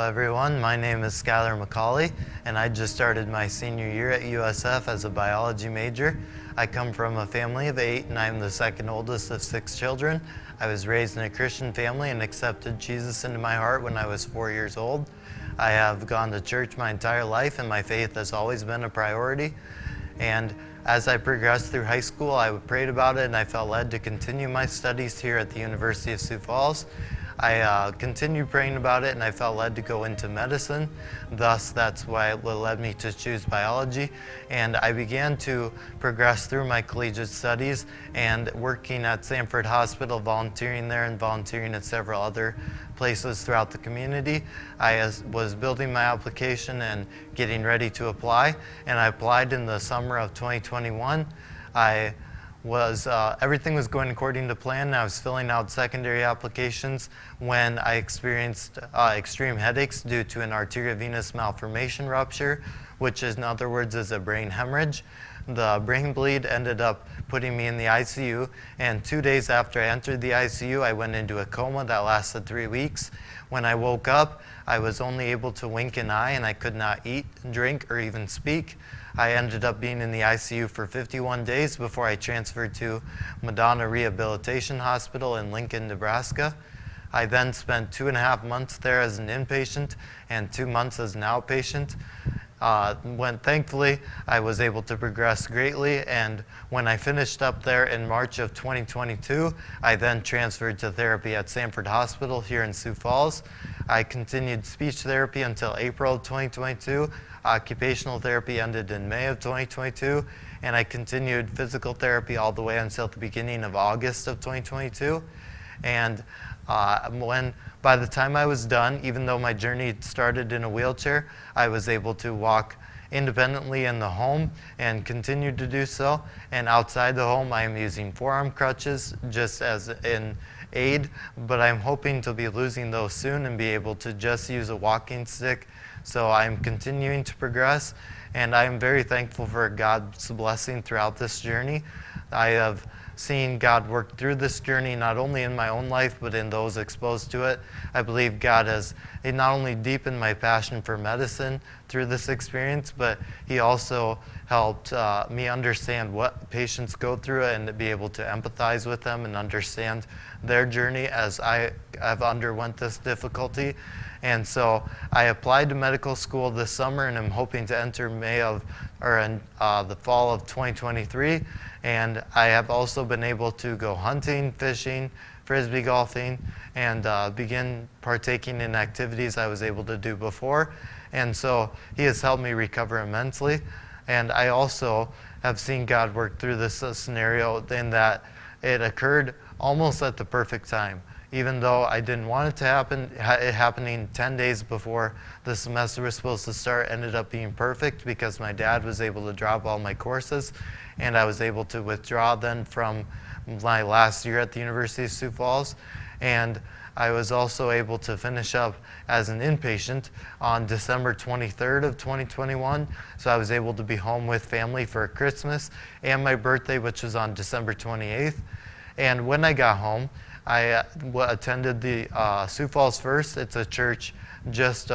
everyone. My name is Skylar McCaulley, and I just started my senior year at USF as a biology major. I come from a family of 8, and I'm the second oldest of 6 children. I was raised in a Christian family and accepted Jesus into my heart when I was 4 years old. I have gone to church my entire life, and my faith has always been a priority. And as I progressed through high school, I prayed about it, and I felt led to continue my studies here at the University of Sioux Falls. I continued praying about it, and I felt led to go into medicine. Thus, that's why it led me to choose biology. And I began to progress through my collegiate studies and working at Sanford Hospital, volunteering there and volunteering at several other places throughout the community. I was building my application and getting ready to apply, and I applied in the summer of 2021. Everything was going according to plan. I was filling out secondary applications when I experienced extreme headaches due to an arteriovenous malformation rupture, which in other words is a brain hemorrhage. The brain bleed ended up putting me in the ICU, and 2 days after I entered the ICU, I went into a coma that lasted 3 weeks. When I woke up, I was only able to wink an eye, and I could not eat, drink, or even speak. I ended up being in the ICU for 51 days before I transferred to Madonna Rehabilitation Hospital in Lincoln, Nebraska. I then spent 2.5 months there as an inpatient and 2 months as an outpatient. Thankfully, I was able to progress greatly, and when I finished up there in March of 2022, I then transferred to therapy at Sanford Hospital here in Sioux Falls. I continued speech therapy until April of 2022. Occupational therapy ended in May of 2022, and I continued physical therapy all the way until the beginning of August of 2022. And by the time I was done, even though my journey started in a wheelchair, I was able to walk independently in the home and continue to do so. And outside the home, I am using forearm crutches just as an aid, but I'm hoping to be losing those soon and be able to just use a walking stick. So I'm continuing to progress, and I'm very thankful for God's blessing throughout this journey. I have seen God work through this journey, not only in my own life, but in those exposed to it. I believe God has not only deepened my passion for medicine through this experience, but He also helped me understand what patients go through and to be able to empathize with them and understand their journey as I have underwent this difficulty. And so I applied to medical school this summer, and I'm hoping to enter in the fall of 2023. And I have also been able to go hunting, fishing, frisbee golfing, and begin partaking in activities I was able to do before. And so He has helped me recover immensely. And I also have seen God work through this scenario in that it occurred almost at the perfect time. Even though I didn't want it to happen, it happening 10 days before the semester was supposed to start ended up being perfect because my dad was able to drop all my courses, and I was able to withdraw then from my last year at the University of Sioux Falls. And I was also able to finish up as an inpatient on December 23rd of 2021. So I was able to be home with family for Christmas and my birthday, which was on December 28th. And when I got home, I attended the Sioux Falls First. It's a church just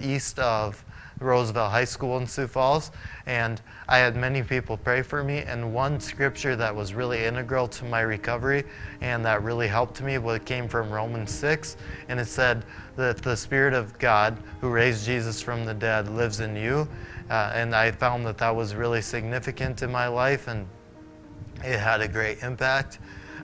east of Roosevelt High School in Sioux Falls, and I had many people pray for me, and one scripture that was really integral to my recovery and that really helped me came from Romans 6, and it said that the Spirit of God who raised Jesus from the dead lives in you, and I found that that was really significant in my life, and it had a great impact.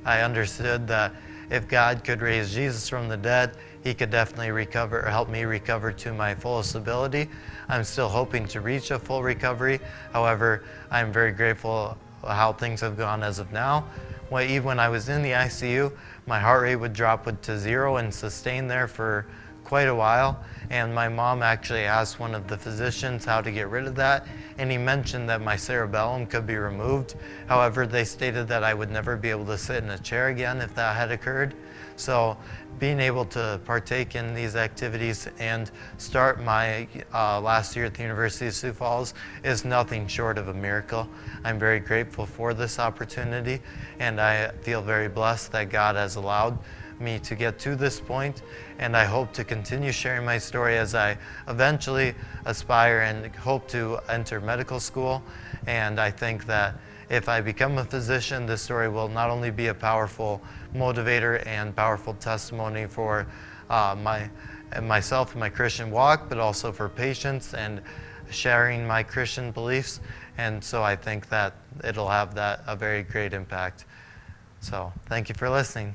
I understood that if God could raise Jesus from the dead, He could definitely help me recover to my fullest ability. I'm still hoping to reach a full recovery. However, I'm very grateful how things have gone as of now. Even when I was in the ICU, my heart rate would drop to 0 and sustain there for quite a while. And my mom actually asked one of the physicians how to get rid of that, and he mentioned that my cerebellum could be removed. However, they stated that I would never be able to sit in a chair again if that had occurred. So being able to partake in these activities and start my last year at the University of Sioux Falls is nothing short of a miracle. I'm very grateful for this opportunity, and I feel very blessed that God has allowed me to get to this point, and I hope to continue sharing my story as I eventually aspire and hope to enter medical school. And I think that if I become a physician, this story will not only be a powerful motivator and powerful testimony for myself and my Christian walk, but also for patients and sharing my Christian beliefs. And so I think that it'll have a very great impact. So thank you for listening.